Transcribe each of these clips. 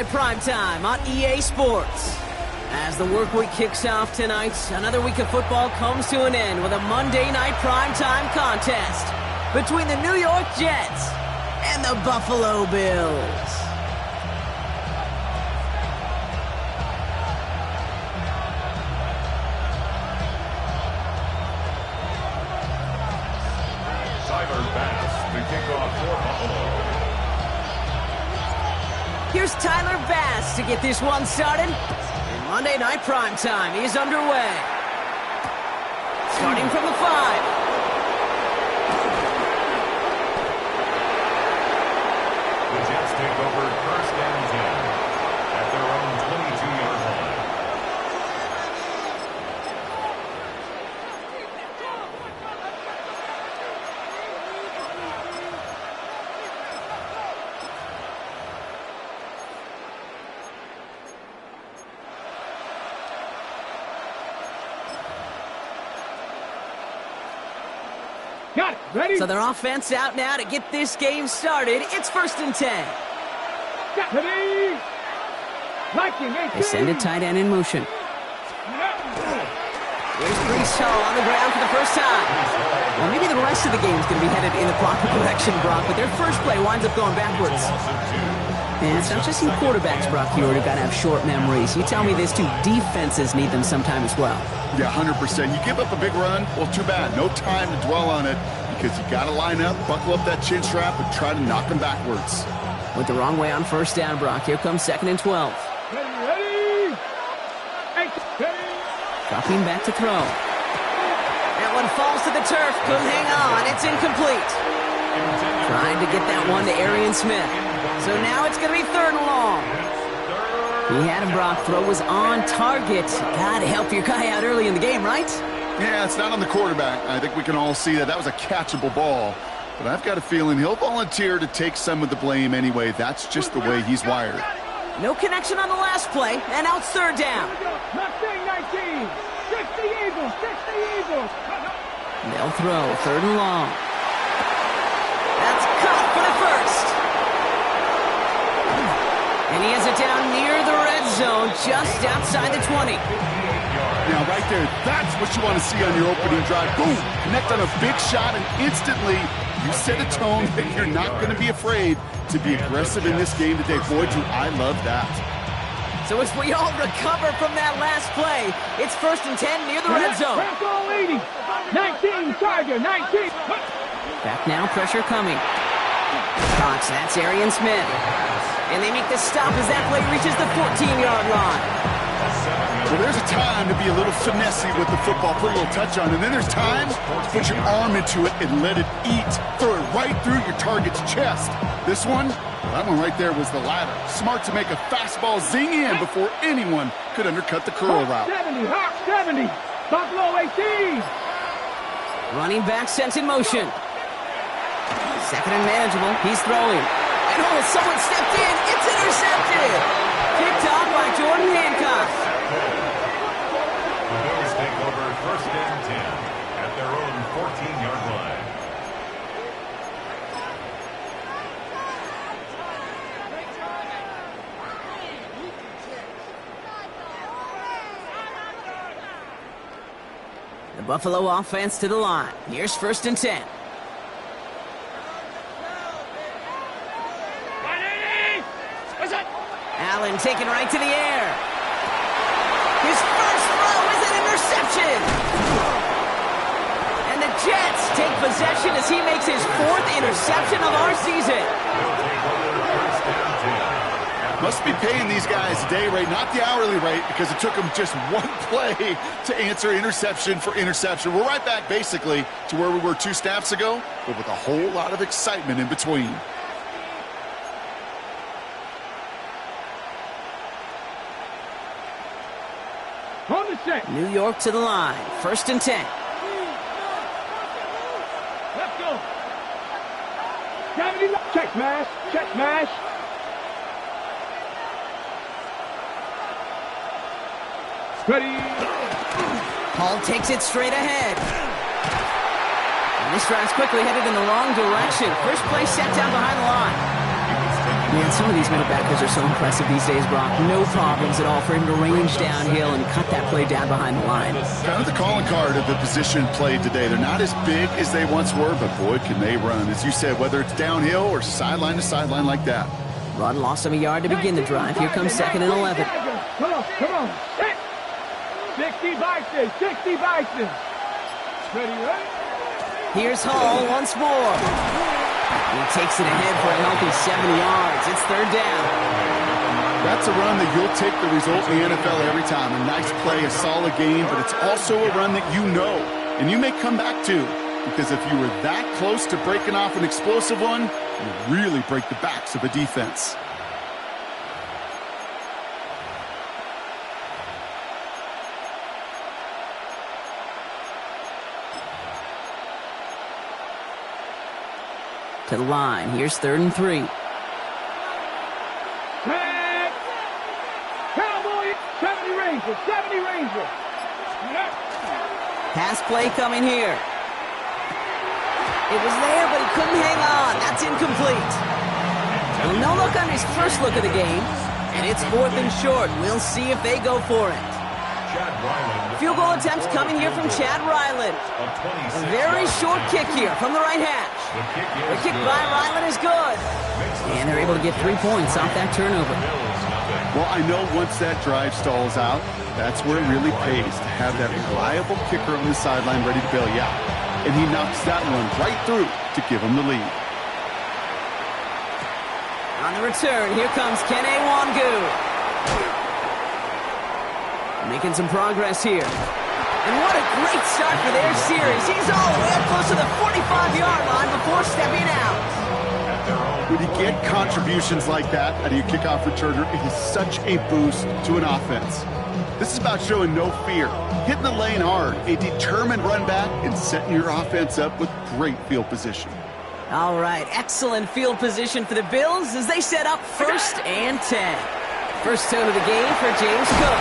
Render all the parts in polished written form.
Night Primetime on EA Sports. As the work week kicks off tonight, another week of football comes to an end with a Monday Night Primetime contest between the New York Jets and the Buffalo Bills. Here's Tyler Bass to get this one started. Monday Night Primetime is underway. Starting from the 5. The Jets take over first and 10 at their own 22-yard line. Got it. Ready? So their offense out now to get this game started. It's first and 10. Got ready. They send a tight end in motion. Here's Brees Hall on the ground for the first time. Well, maybe the rest of the game is going to be headed in the proper direction, Brock, but their first play winds up going backwards. And it's not just in quarterbacks, Brock, here who've got to have short memories. You tell me this too, defenses need them sometime as well. Yeah, 100%. You give up a big run, well, too bad. No time to dwell on it because you got to line up, buckle up that chin strap, and try to knock them backwards. Went the wrong way on first down, Brock. Here comes second and 12. Ready. Dropping back to throw. That one falls to the turf. Couldn't hang on. It's incomplete. Trying to get that one to Arian Smith. So now it's going to be third and long. He had him, Brock. Throw was on target. Got to help your guy out early in the game, right? Yeah, it's not on the quarterback. I think we can all see that that was a catchable ball. But I've got a feeling he'll volunteer to take some of the blame anyway. That's just the way he's wired. No connection on the last play, and out third down. Mustang 19. 60 Eagles. 60 Eagles. They'll throw third and long. That's caught for the first. And he has it down near the red zone, just outside the 20. Now, right there, that's what you want to see on your opening drive. Boom! Connect on a big shot, and instantly you set a tone that you're not going to be afraid to be aggressive in this game today. Boy, do I love that. So as we all recover from that last play, it's first and 10 near the red zone. Back all 80. 19, Tiger, 19. Back now, pressure coming. Cox, that's Arian Smith. And they make the stop as that play reaches the 14-yard line. Well, there's a time to be a little finessey with the football, put a little touch on, and then there's time to put your arm into it and let it eat. Throw it right through your target's chest. This one, that one right there was the latter. Smart to make a fastball zing in before anyone could undercut the curl route. 70, Hawk 70. Buffalo 18. Running back sent in motion. Second and manageable. He's throwing. And oh, someone stepped in. It's intercepted. Picked off by Jordan Hancock. The Bills take over first and 10 at their own 14-yard line. The Buffalo offense to the line. Here's first and 10. Allen taken right to the air. His first throw is an interception. And the Jets take possession as he makes his fourth interception of our season. Must be paying these guys day rate, not the hourly rate, because it took them just one play to answer interception for interception. We're right back, basically, to where we were 2 snaps ago, but with a whole lot of excitement in between. On the set. New York to the line. First and 10. Let's go. 70. Check smash. Check smash. Ready. Hall takes it straight ahead. And this drive's quickly headed in the wrong direction. First play set down behind the line. Man, some of these middle backers are so impressive these days, Brock. No problems at all for him to range downhill and cut that play down behind the line. Kind of the calling card of the position played today. They're not as big as they once were, but boy, can they run. As you said, whether it's downhill or sideline to sideline like that. Rod lost him a yard to begin the drive. Here comes 2nd and 11. Come on. 60 Bison, 60 Bison. Ready, right? Here's Hall once more. He takes it ahead for a healthy 7 yards. It's 3rd down. That's a run that you'll take the result in the NFL every time. A nice play, a solid game, but it's also a run that you know, and you may come back to, because if you were that close to breaking off an explosive one, you really break the backs of a defense. To the line. Here's 3rd and 3. Cowboy, 70 Rangers, 70 Rangers. Pass play coming here. It was there, but he couldn't hang on. That's incomplete. Well, no look on his first look of the game, and it's 4th and short. We'll see if they go for it. Field goal attempts coming here from Chad Ryland. A very short kick here from the right hash. The kick by Ryland is good. And they're able to get 3 points off that turnover. Well, I know once that drive stalls out, that's where it really pays to have that reliable kicker on the sideline ready to bail you out. And he knocks that one right through to give him the lead. On the return, here comes Kene Wangu. Making some progress here. And what a great start for their series. He's all the way up close to the 45-yard line before stepping out. When you get contributions like that out of your kickoff returner, it is such a boost to an offense. This is about showing no fear, hitting the lane hard, a determined run back, and setting your offense up with great field position. All right, excellent field position for the Bills as they set up 1st and 10. First tone of the game for James Cook.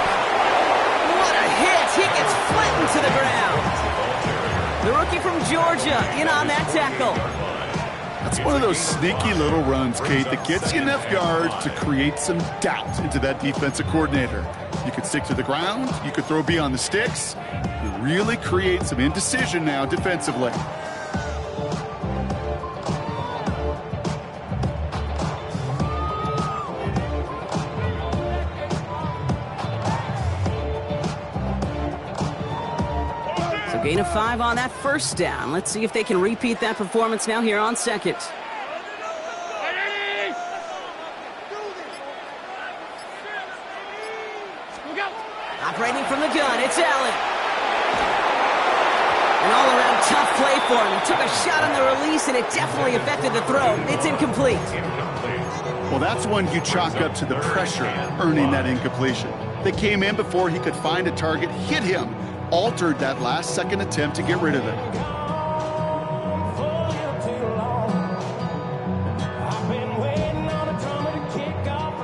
What a hit! He gets flattened to the ground. The rookie from Georgia in on that tackle. That's one of those sneaky little runs, Kate, that gets you enough yards to create some doubt into that defensive coordinator. You could stick to the ground. You could throw beyond the sticks. You really create some indecision now defensively. Gain of 5 on that first down. Let's see if they can repeat that performance now here on 2nd. Operating from the gun, it's Allen. An all-around tough play for him. He took a shot on the release, and it definitely affected the throw. It's incomplete. Well, that's one you chalk up to the pressure earning that incompletion. They came in before he could find a target, hit him, altered that last-second attempt to get rid of it.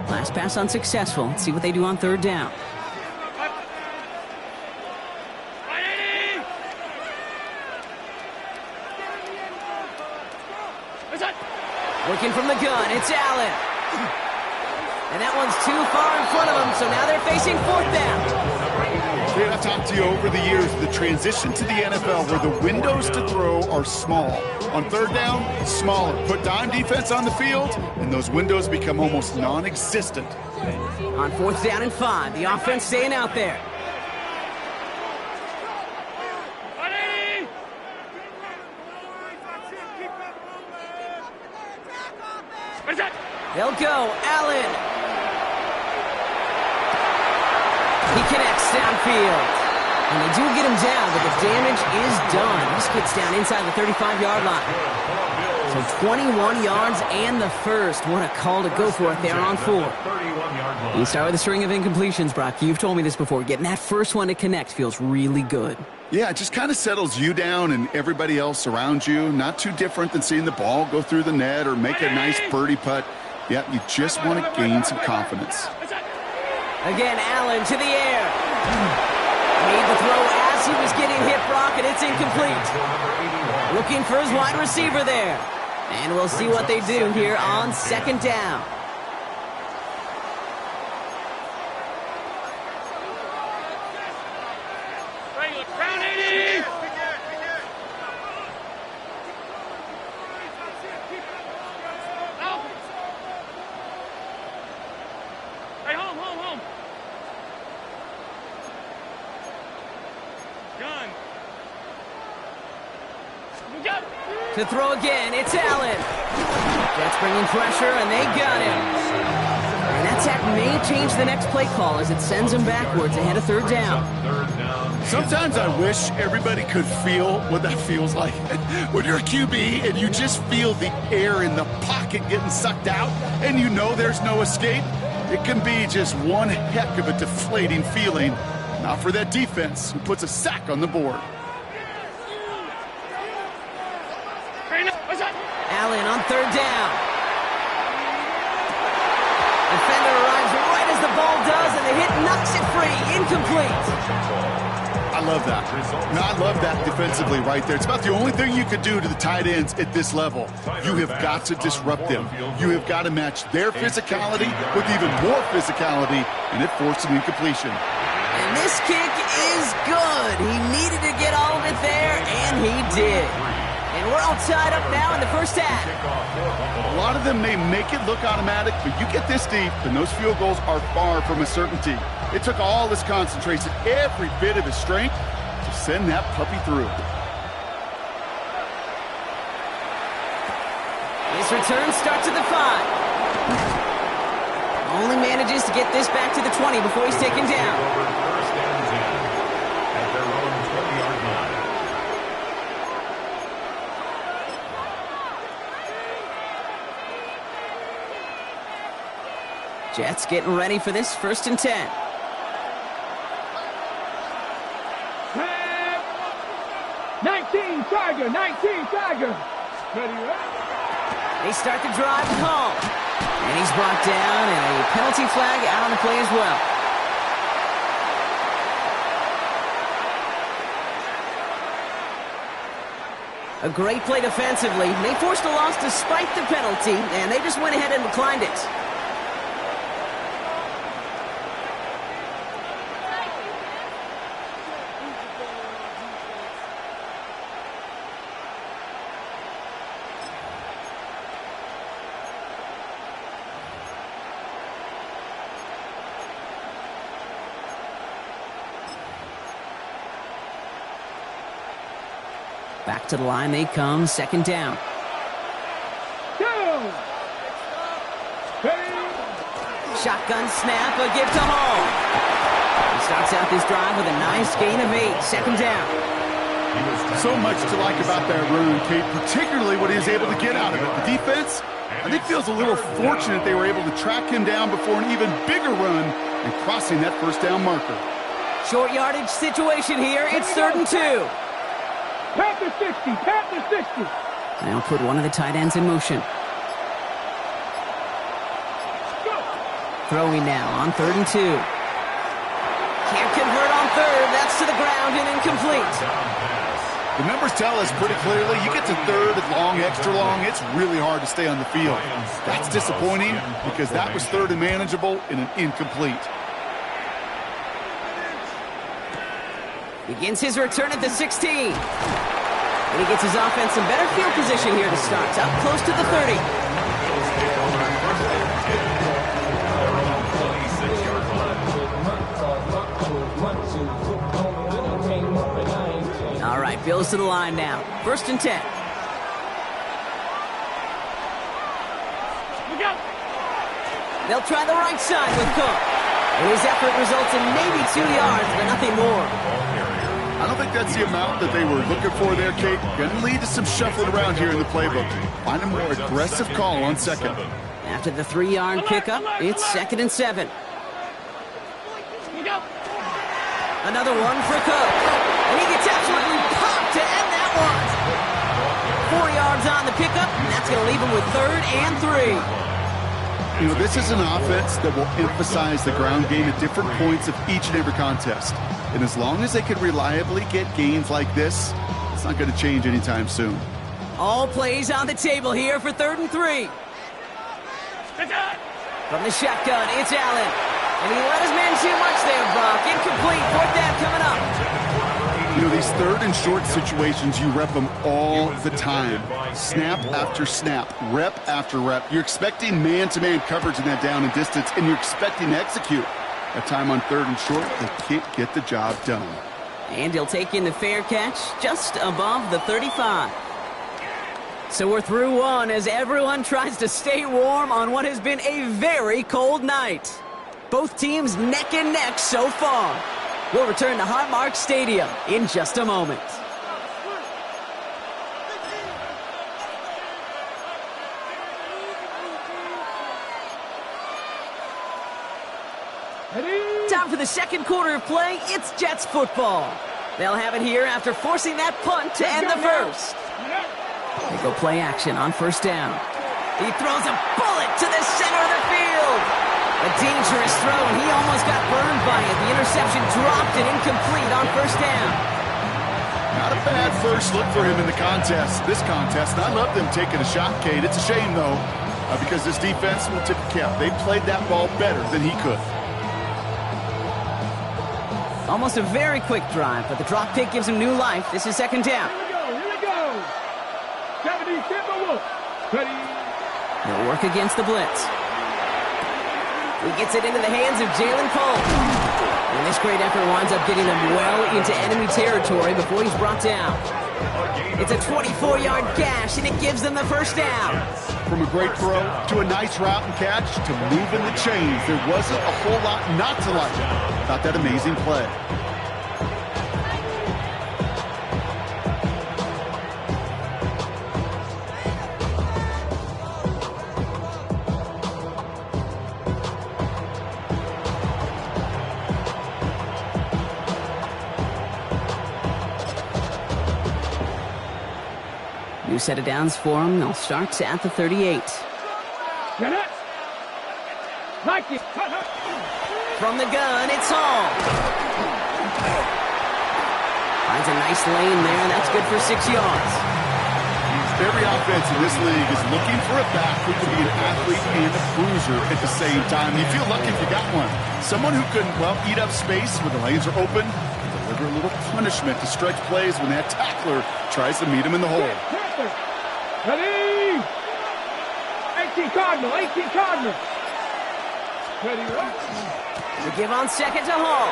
Last pass unsuccessful. Let's see what they do on 3rd down. Working from the gun, it's Allen. And that one's too far in front of them, so now they're facing 4th down. Man, I've talked to you over the years, the transition to the NFL where the windows to throw are small. On 3rd down, smaller. Put dime defense on the field, and those windows become almost non-existent. On 4th down and 5, the offense staying out there. They'll go. Allen. He connects downfield. And they do get him down, but the damage is done. He just gets down inside the 35-yard line. So 21 yards and the first. What a call to go for it there on 4. You start with a string of incompletions, Brock. You've told me this before. Getting that first one to connect feels really good. Yeah, it just kind of settles you down and everybody else around you. Not too different than seeing the ball go through the net or make a nice birdie putt. Yeah, you just want to gain some confidence. Again, Allen to the air. Made the throw as he was getting hit, Brock, and it's incomplete. Looking for his wide receiver there. And we'll see what they do here on 2nd down. To throw again, it's Allen. Jets bringing pressure, and they got him. And that sack may change the next play call as it sends him backwards ahead of third down. Sometimes I wish everybody could feel what that feels like. When you're a QB and you just feel the air in the pocket getting sucked out and you know there's no escape, it can be just one heck of a deflating feeling. Not for that defense who puts a sack on the board. Allen on third down. Defender arrives right as the ball does, and the hit knocks it free. Incomplete. I love that. I love that defensively right there. It's about the only thing you could do to the tight ends at this level. You have got to disrupt them. You have got to match their physicality with even more physicality, and it forced an incompletion. And this kick is good. He needed to get all of it there, and he did. And we're all tied up now in the first half. A lot of them may make it look automatic, but you get this deep, and those field goals are far from a certainty. It took all his concentration, every bit of his strength, to send that puppy through. His return starts at the 5. Only manages to get this back to the 20 before he's taken down. First and 10 at their own 20-yard line. Jets getting ready for this first and 10. 19 Tiger, 19 Tiger. Ready, right? They start the drive home. And he's brought down, and a penalty flag out on the play as well. A great play defensively. They forced a loss despite the penalty, and they just went ahead and declined it. Back to the line they come, second down. Shotgun snap, a give to home. He starts out this drive with a nice gain of 8, second down. So much to like about that run, Kate, particularly what he was able to get out of it. The defense, I think, feels a little fortunate they were able to track him down before an even bigger run and crossing that first down marker. Short yardage situation here. It's 3rd and 2. Panther 60, Panther 60. They'll put one of the tight ends in motion. Throwing now on 3rd and 2. Can't convert on 3rd. That's to the ground and incomplete. The numbers tell us pretty clearly, you get to 3rd and long, extra long, it's really hard to stay on the field. That's disappointing because that was 3rd and manageable and an incomplete. Begins his return at the 16. And he gets his offense in better field position here to start. Up close to the 30. All right, Bills to the line now. 1st and 10. They'll try the right side with Cook. And his effort results in maybe 2 yards, but nothing more. I don't think that's the amount that they were looking for there, Kate. Going to lead to some shuffling around here in the playbook. Find a more aggressive call on 2nd. After the 3-yard pickup, it's 2nd and 7. Another one for Cook. And he gets absolutely popped to end that one. 4 yards on the pickup, and that's going to leave him with 3rd and 3. You know, this is an offense that will emphasize the ground game at different points of each and every contest. And as long as they can reliably get gains like this, it's not going to change anytime soon. All plays on the table here for 3rd and 3. From the shotgun, it's Allen. And he let his man too much there, Brock. Incomplete. 4th down coming up. You know, these 3rd and short situations, you rep them all the time. Snap after snap, rep after rep. You're expecting man-to-man coverage in that down and distance, and you're expecting to execute. That time on 3rd and short, they can't get the job done. And he'll take in the fair catch just above the 35. So we're through one as everyone tries to stay warm on what has been a very cold night. Both teams neck and neck so far. We'll return to Highmark Stadium in just a moment. Time for the second quarter of play. It's Jets football. They'll have it here after forcing that punt to end the first. They go play action on first down. He throws a bullet to the center of the field. A dangerous throw, and he almost got burned by it. The interception dropped and incomplete on first down. Not a bad first look for him in the contest. This contest, and I love them taking a shot, Kate. It's a shame, though, because this defense will tip the cap. They played that ball better than he could. Almost a very quick drive, but the drop kick gives him new life. This is second down. Here we go. 70 Timberwolves. Ready. He'll work against the blitz. He gets it into the hands of Jalen Cole. And this great effort winds up getting them well into enemy territory before he's brought down. It's a 24-yard gash, and it gives them the first down. From a great throw to a nice route and catch to moving the chains, there wasn't a whole lot not to like about that amazing play. New set of downs for him. They'll start at the 38. Get it. Like it. From the gun, it's Hall. Finds a nice lane there, and that's good for 6 yards. Every offense in this league is looking for a back who can be an athlete and a bruiser at the same time. You feel lucky if you got one. Someone who can, well, eat up space when the lanes are open, deliver a little punishment to stretch plays when that tackler tries to meet him in the hole. Ready. 18 Cardinal. 18 Cardinal. Ready, what? We give on second to Hall.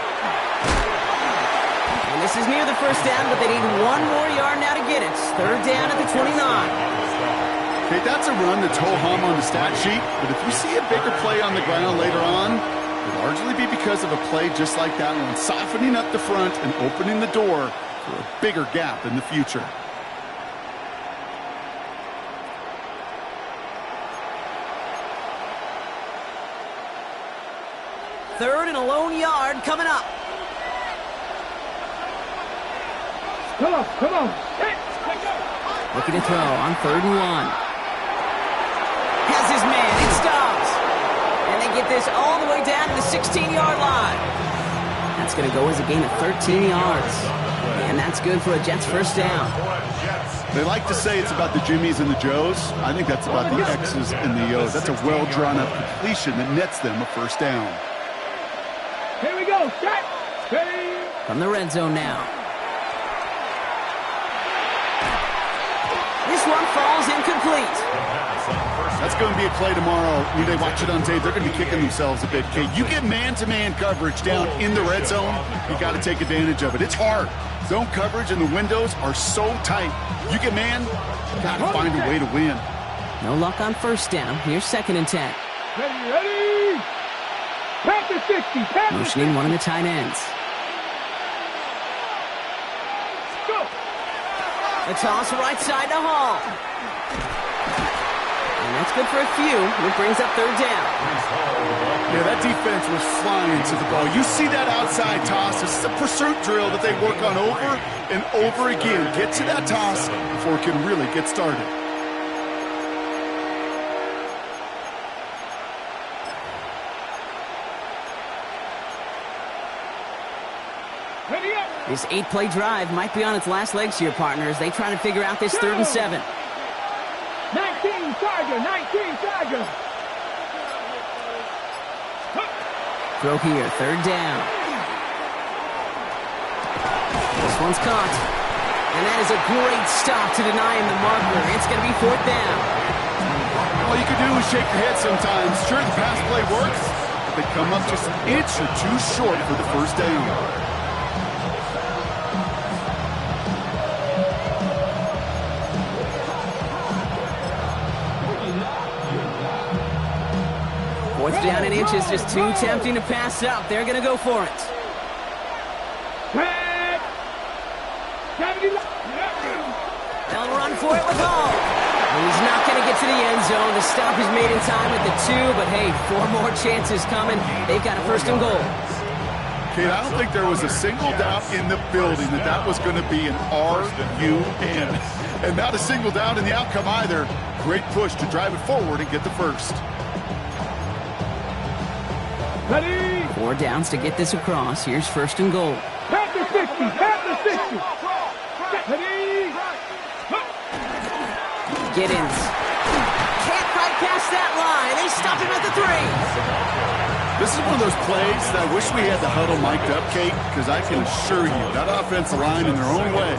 And this is near the first down, but they need one more yard now to get it. Third down at the 29. Okay, that's a run that's ho-hum on the stat sheet, but if we see a bigger play on the ground later on, it'll largely be because of a play just like that one, softening up the front and opening the door for a bigger gap in the future. Third and a lone yard coming up. Come on. Looking to throw on 3rd and 1. Has his man. It stops. And they get this all the way down to the 16-yard line. That's going to go as a gain of 13 yards. And that's good for a Jets first down. They like to say it's about the Jimmies and the Joes. I think that's about the X's and the O's. That's a well-drawn-up completion that nets them a first down. Here we go. Set. Ready. From the red zone now. This one falls incomplete. That's going to be a play tomorrow. When they watch it on tape, they're going to be kicking themselves a bit. Okay, you get man-to-man coverage down in the red zone, you got to take advantage of it. It's hard. Zone coverage and the windows are so tight. You get man, you got to find a way to win. No luck on first down. Here's 2nd and 10. Ready. Pass the 60. Motioning one of the tight ends. Go. A toss right side to Hall. And that's good for a few. It brings up 3rd down. Yeah, that defense was flying to the ball. You see that outside toss. This is a pursuit drill that they work on over and over again. Get to that toss before it can really get started. This 8-play drive might be on its last legs here, partners. They try to figure out this 3rd and 7. 19 Tiger. Throw here, 3rd down. This one's caught. And that is a great stop to deny him the marker. It's going to be 4th down. All you can do is shake your head sometimes. Sure, the pass play works, but they come up just an inch or two short for the first down. inch is just too tempting to pass up. They're going to go for it. They'll run for it with Hall. He's not going to get to the end zone. The stop is made in time at the 2, but hey, 4 more chances coming. They've got a first and goal. Kate, I don't think there was a single doubt in the building that was going to be an RUN. And not a single doubt in the outcome either. Great push to drive it forward and get the first. Ready? 4 downs to get this across. Here's first and goal. Half the 50, half the 60. Ready? Giddens. Can't quite pass that line. They stop him at the 3. This is one of those plays that I wish we had the huddle mic'd up, Kate, because I can assure you that offensive line in their own way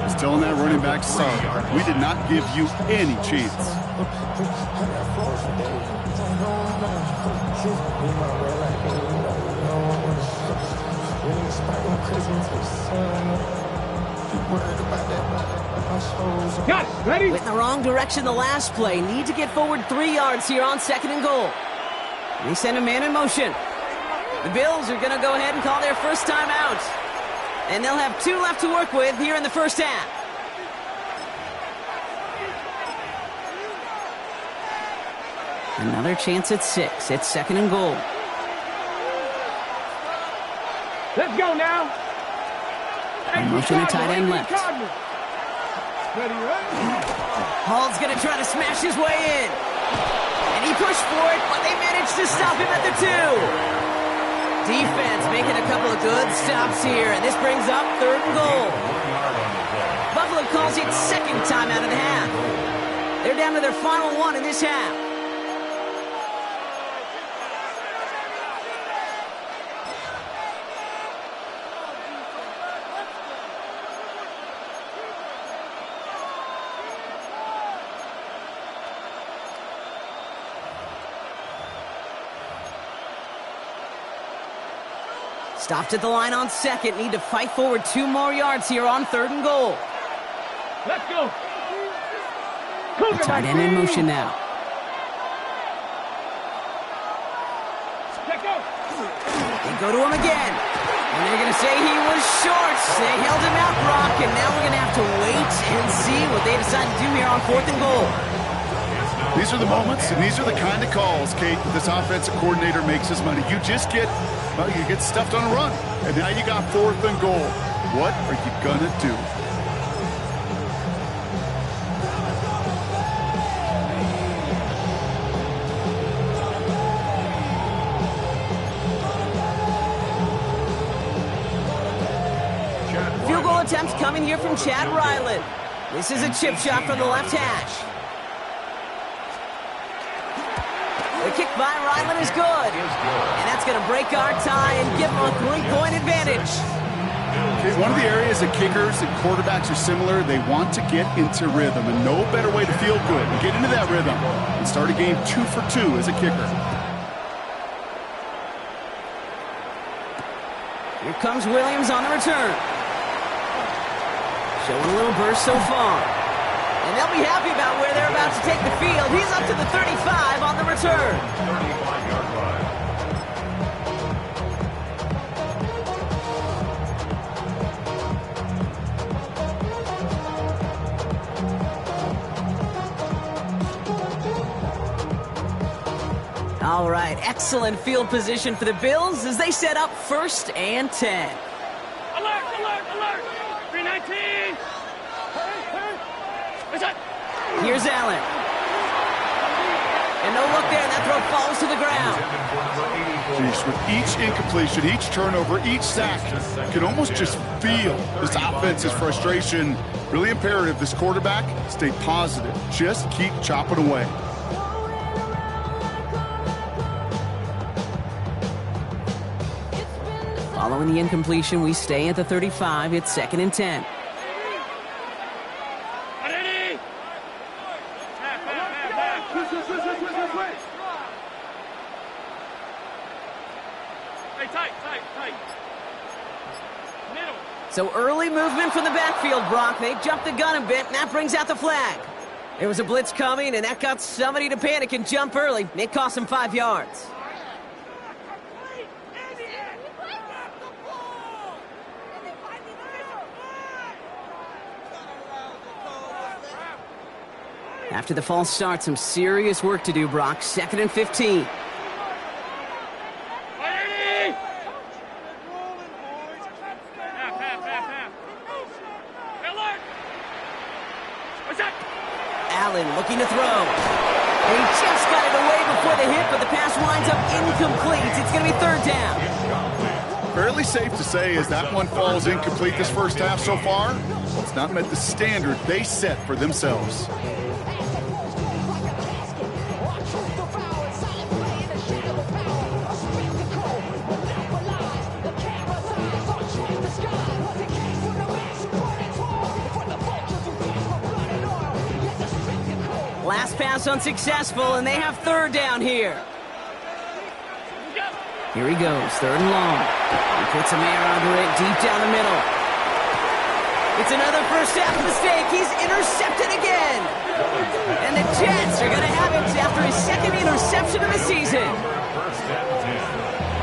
is telling that running back, sorry, we did not give you any chance. Got it. Ready? Went in the wrong direction the last play. Need to get forward 3 yards here on second and goal. They send a man in motion. The Bills are going to go ahead and call their first time out. And they'll have 2 left to work with here in the first half. Another chance at 6. It's second and goal. Let's go now. In motion to tight end left. Ready, Hall's going to try to smash his way in. And he pushed for it, but they managed to stop him at the 2. Defense making a couple of good stops here, and this brings up third and goal. Buffalo calls it second time out of the half. They're down to their final 1 in this half. Stopped at the line on second. Need to fight forward 2 more yards here on third and goal. Let's go. The tight end in motion now. Let's go. They go to him again. And they're going to say he was short. They held him out, Brock, and now we're going to have to wait and see what they decide to do here on fourth and goal. These are the moments, and these are the kind of calls, Kate, that this offensive coordinator makes his money. You just get, well, you get stuffed on a run, and now you got fourth and goal. What are you going to do? Field goal attempt coming here from Chad Ryland. This is a chip shot from the left hash. The kick by Ryland is good. And that's going to break our tie and give them a 3-point advantage. Okay, one of the areas that kickers and quarterbacks are similar, they want to get into rhythm. And no better way to feel good and get into that rhythm and start a game 2 for 2 as a kicker. Here comes Williams on the return. Showing a little burst so far. And they'll be happy about where they're about to take the field. He's up to the 35 on the return. 35-yard line. All right, excellent field position for the Bills as they set up 1st and 10. Alert, alert, alert. 319. Here's Allen. And no look there, and that throw falls to the ground. Jeez, with each incompletion, each turnover, each sack, you can almost just feel this offense's frustration. Really imperative this quarterback stay positive. Just keep chopping away. Following the incompletion, we stay at the 35. It's 2nd and 10. So early movement from the backfield, Brock. They jumped the gun a bit, and that brings out the flag. There was a blitz coming, and that got somebody to panic and jump early. It cost them 5 yards. After the false start, some serious work to do, Brock. 2nd and 15. Allen looking to throw. And he just got it away before the hit, but the pass winds up incomplete. It's going to be 3rd down. Fairly safe to say as that one falls incomplete this first half so far, it's not met the standard they set for themselves. Last pass unsuccessful, and they have 3rd down here. Here he goes, 3rd and long. He puts some air under it, deep down the middle. It's another first half mistake. He's intercepted again. And the Jets are going to have it after his 2nd interception of the season. 1st and 10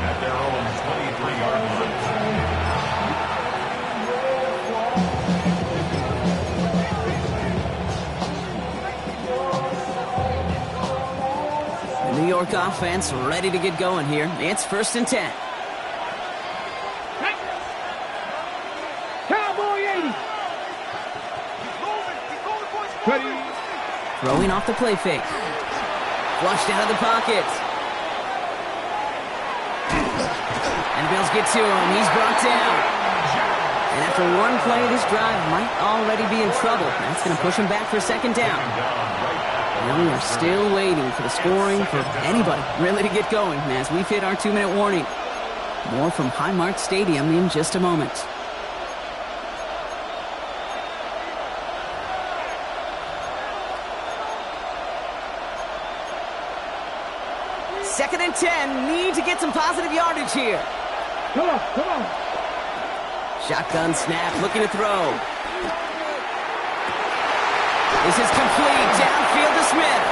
at their own 23-yard line. The New York offense ready to get going here. It's 1st and 10. Cowboy 80. Ready. Throwing off the play fake. Flushed out of the pocket. And the Bills get to him. He's brought down. And after one play, this drive might already be in trouble. That's going to push him back for 2nd down. And we are still waiting for the scoring for anybody really to get going as we've hit our 2-minute warning. More from Highmark Stadium in just a moment. Second and 10. Need to get some positive yardage here. Come on, come on. Shotgun snap, looking to throw. This is complete. Downfield to Smith.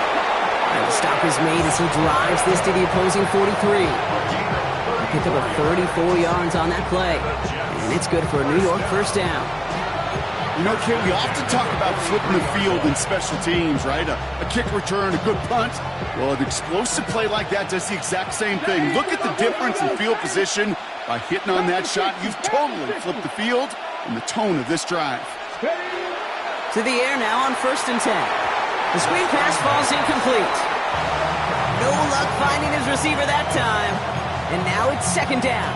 And the stop is made as he drives this to the opposing 43. He picked up a 34 yards on that play. And it's good for a New York 1st down. You know, Kate, we often talk about flipping the field in special teams, right? A kick return, a good punt. Well, an explosive play like that does the exact same thing. Look at the difference in field position. By hitting on that shot, you've totally flipped the field and the tone of this drive. To the air now on 1st and 10. The screen pass falls incomplete. No luck finding his receiver that time. And now it's 2nd down.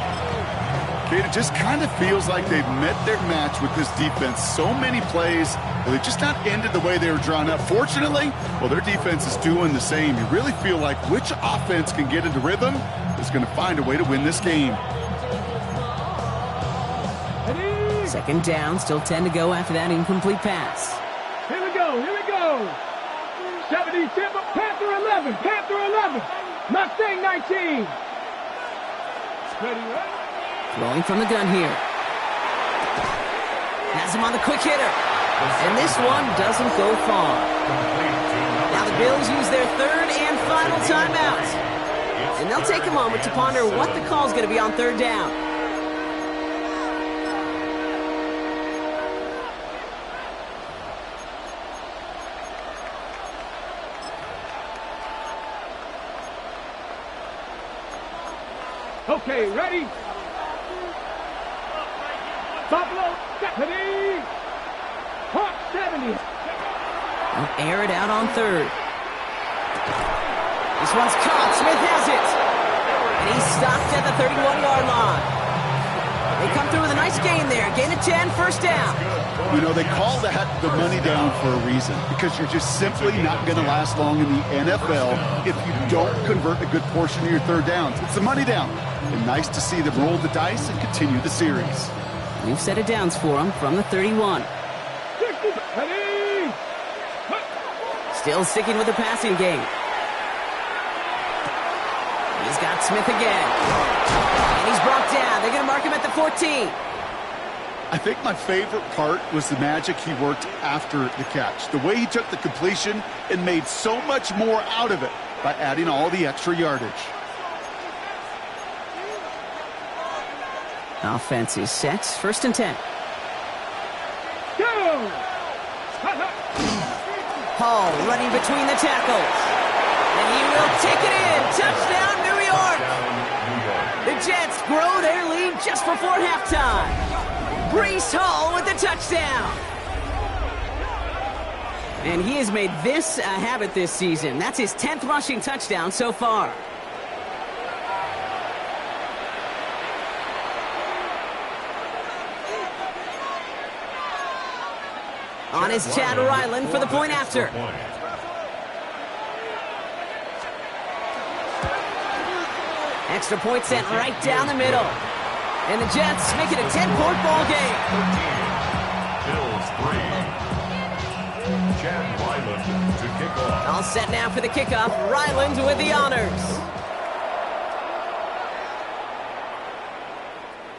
Kate, it just kind of feels like they've met their match with this defense. So many plays, but they've just not ended the way they were drawn up. Fortunately, well, their defense is doing the same. You really feel like which offense can get into rhythm is going to find a way to win this game. 2nd down, still 10 to go after that incomplete pass. Here we go, here we go. 77, Panther 11, Panther 11. Mustang 19. Ready, ready. Throwing from the gun here. Has him on the quick hitter. And this one doesn't go far. Now the Bills use their 3rd and final timeout. And they'll take a moment to ponder what the call is going to be on 3rd down. Okay, ready? Buffalo, ready? Hawk 70. They'll air it out on 3rd. This one's caught. Smith has it. And he's stopped at the 31-yard line. They come through with a nice gain there. Gain of 10, 1st down. You know, they call that the money down for a reason because you're just simply not going to last long in the NFL if you don't convert a good portion of your 3rd downs. It's the money down. And nice to see them roll the dice and continue the series. We've set it downs for him from the 31. Ready? Still sticking with the passing game. He's got Smith again. And he's brought down. They're going to mark him at the 14. I think my favorite part was the magic he worked after the catch. The way he took the completion and made so much more out of it by adding all the extra yardage. Offense is set. 1st and 10. Go! Hall running between the tackles. And he will take it in. Touchdown, New York. The Jets grow their lead just before halftime. Breece Hall with the touchdown. And he has made this a habit this season. That's his 10th rushing touchdown so far. On is Chad Ryland for the point after. Extra point sent right down the middle. And the Jets make it a 10-point ball game. 13, Bills 3. Chad Ryland to kick off. All set now for the kickoff. Ryland with the honors.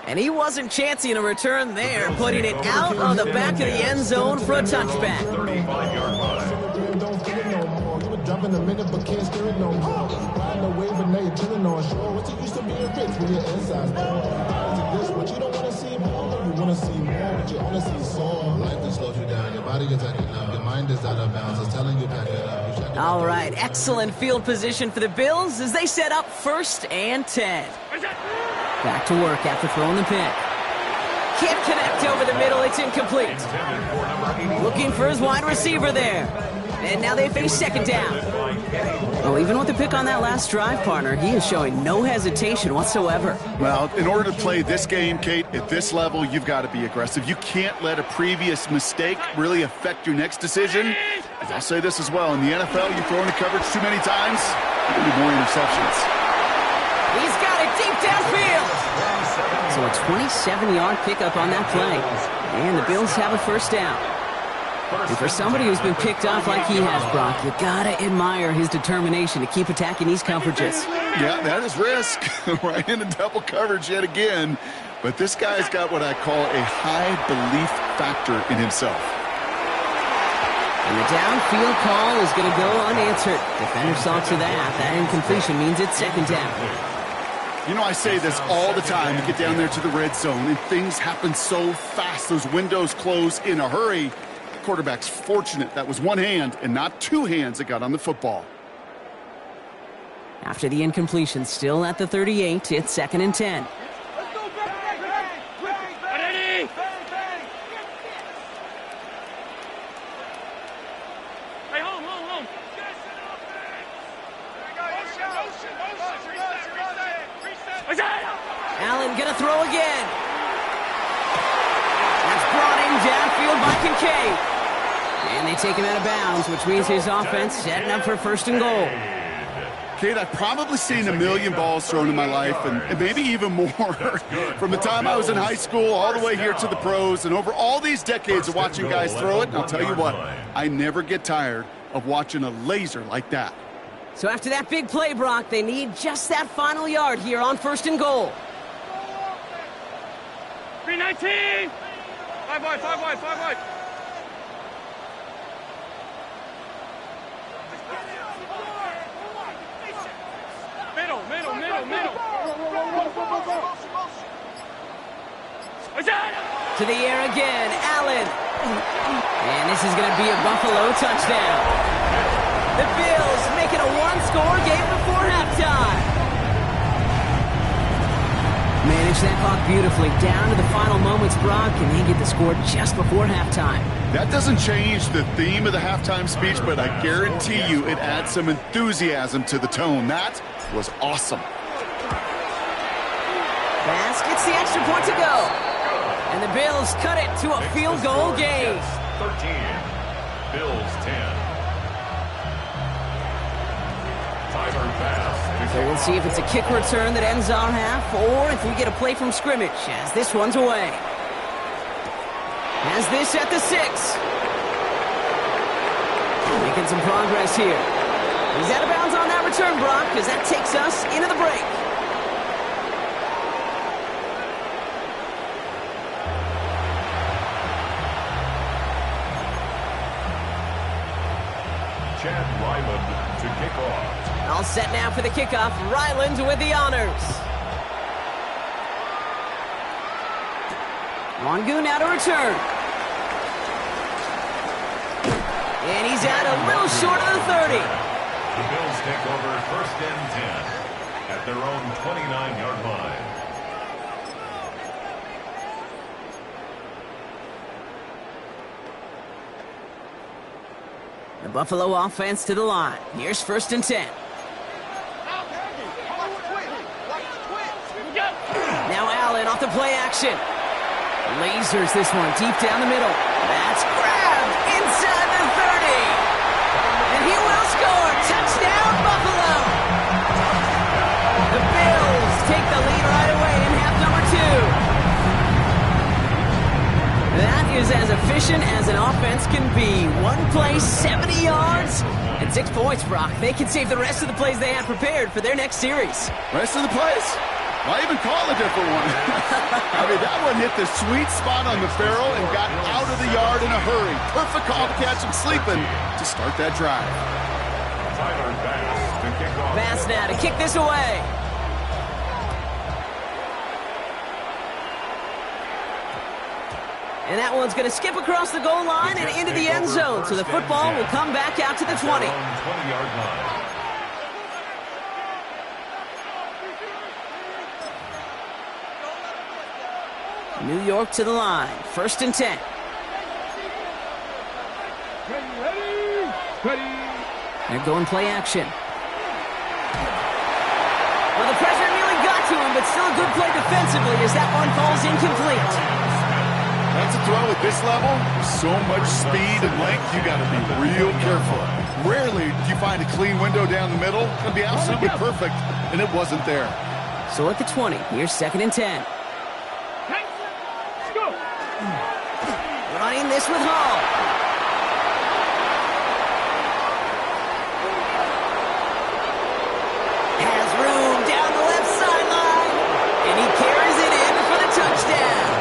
And he wasn't chancing a return there, putting it out on the back of the end zone for a touchback. 35-yard line. All right, excellent field position for the Bills as they set up 1st and 10. Back to work after throwing the pick. Can't connect over the middle. It's incomplete. Looking for his wide receiver there. And now they face 2nd down. Well, even with the pick on that last drive, partner, he is showing no hesitation whatsoever. Well, in order to play this game, Kate, at this level, you've got to be aggressive. You can't let a previous mistake really affect your next decision. I'll say this as well. In the NFL, you throw into coverage too many times, you need more interceptions. He's got it deep downfield. So a 27-yard pickup on that play. And the Bills have a 1st down. And for somebody who's been picked off like he has, Brock, you gotta admire his determination to keep attacking these coverages. Yeah, that is risk. Right into double coverage yet again. But this guy's got what I call a high belief factor in himself. And the downfield call is going to go unanswered. Defender saw to that. That incompletion means it's 2nd down. You know, I say this all the time. You get down there to the red zone, and things happen so fast. Those windows close in a hurry. The quarterback's fortunate that was one hand and not two hands that got on the football. After the incompletion, still at the 38, it's 2nd and 10. Allen gonna throw again. That's brought in downfield by Kincaid. And they take him out of bounds, which means his offense setting up for 1st and goal. Kate, I've probably seen a million balls thrown in my life, and maybe even more. From the time I was in high school all the way here to the pros, and over all these decades of watching guys throw it, and I'll tell you what, I never get tired of watching a laser like that. So after that big play, Brock, they need just that final yard here on 1st and goal. 319! 5 wide, 5 wide, 5 wide. Middle. To the air again, Allen. And this is going to be a Buffalo touchdown. The Bills make it a one-score game before halftime. Manage that clock beautifully down to the final moments, Brock, and they get the score just before halftime. That doesn't change the theme of the halftime speech, but I guarantee you it adds some enthusiasm to the tone. That was awesome. Baskets the extra point to go. And the Bills cut it to a field goal game. 13, Bills 10. Tyler Bass. So we'll see if it's a kick return that ends our half, or if we get a play from scrimmage as this one's away. Has this at the 6. Making some progress here. He's out of bounds on that return, Brock, because that takes us into the break. Chad Ryland to kick off. All set now for the kickoff. Ryland with the honors. Mongoon now to return. And he's out a little short of the 30. The Bills take over 1st and 10 at their own 29-yard line. The Buffalo offense to the line. Here's 1st and 10. Now Allen off the play action. Lasers this one deep down the middle. That's grabbed inside the 30. And he will score. Touchdown, Buffalo. The Bills take the lead right away in half number 2. That is as efficient as an offense can be. One play, 70 yards, and 6 points, Brock. They can save the rest of the plays they have prepared for their next series. Rest of the plays? Why even call a different one? I mean, that one hit the sweet spot on the barrel and got out of the yard in a hurry. Perfect call to catch him sleeping to start that drive. Tyler Bass to kick off. Bass now to kick this away. And that one's going to skip across the goal line and into the end zone. So the football will come back out to the 20. 20-yard line. New York to the line. 1st and 10. Ready. They're going play action. Well, the pressure nearly got to him, but still a good play defensively as that one falls incomplete. That's a throw at this level. So much speed and length, you got to be real careful. Rarely do you find a clean window down the middle. It's going to be absolutely perfect, and it wasn't there. So at the 20, here's 2nd and 10. Running this with Hall. Has room down the left sideline. And he carries it in for the touchdown.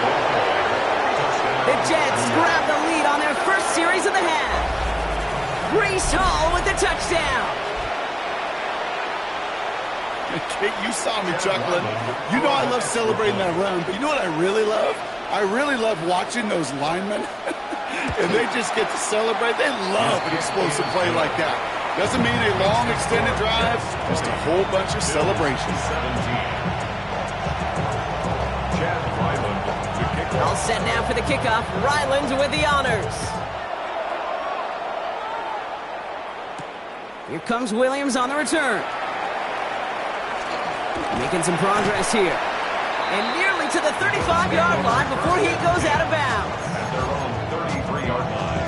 The Jets grab the lead on their first series of the half. Breece Hall with the touchdown. Kate, you saw me chuckling. You know I love celebrating that run, but you know what I really love? I really love watching those linemen, and they just get to celebrate. They love an explosive play like that. Doesn't mean a long, extended drive, just a whole bunch of celebrations. 17. Chad Ryland to kick All off. set now for the kickoff. Ryland with the honors. Here comes Williams on the return. Making some progress here. And nearly to the 35-yard line before he goes out of bounds. At their own 33-yard line.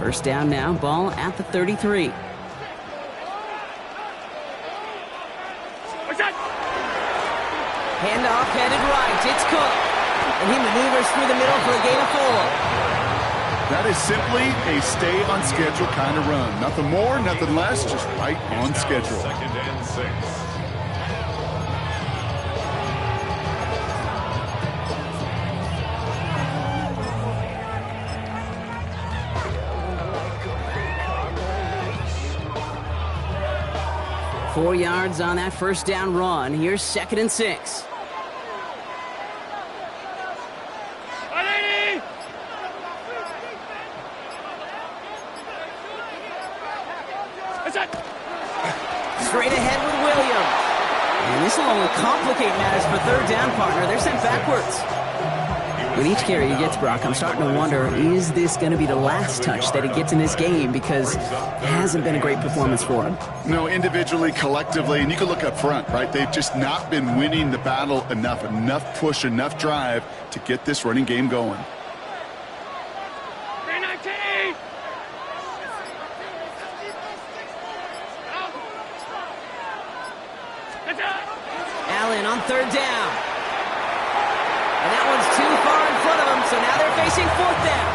First down now, ball at the 33. Handoff headed right. It's Cook. And he maneuvers through the middle for a gain of 4. That is simply a stay-on-schedule kind of run. Nothing more, nothing less, just right on schedule. 2nd and 6. Four yards on that first down run. Here's 2nd and 6. Straight ahead with Williams. And this will only complicate matters for 3rd down, partner. They're sent backwards. With each carry he gets, Brock, I'm starting to wonder, is this going to be the last touch that he gets in this game? Because it hasn't been a great performance for him. No, individually, collectively, and you can look up front, right? They've just not been winning the battle enough push, enough drive to get this running game going. Allen on 3rd down. And that one's too far in front of them, so now they're facing 4th down.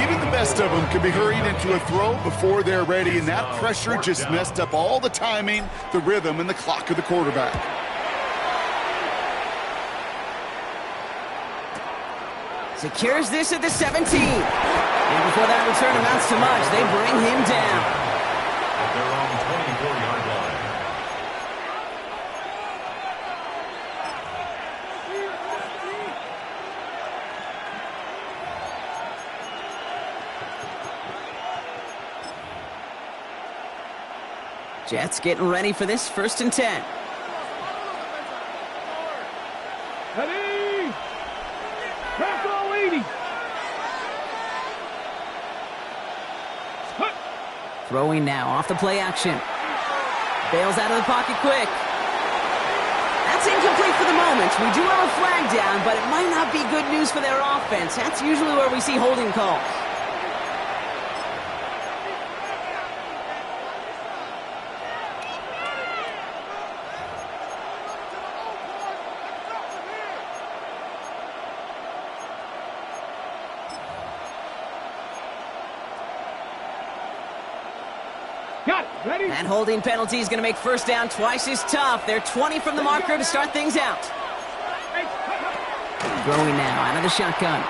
Even the best of them can be hurried into a throw before they're ready, and that pressure just messed up all the timing, the rhythm, and the clock of the quarterback. Secures this at the 17. And before that return amounts to much, they bring him down. At their own 24-yard line. Jets getting ready for this 1st and 10. Ready? Pass all 80. Throwing now off the play action. Bails out of the pocket quick. That's incomplete for the moment. We do have a flag down, but it might not be good news for their offense. That's usually where we see holding calls. Got it. Ready? That holding penalty is going to make 1st down twice as tough. They're 20 from the marker to start things out. Throwing now out of the shotgun.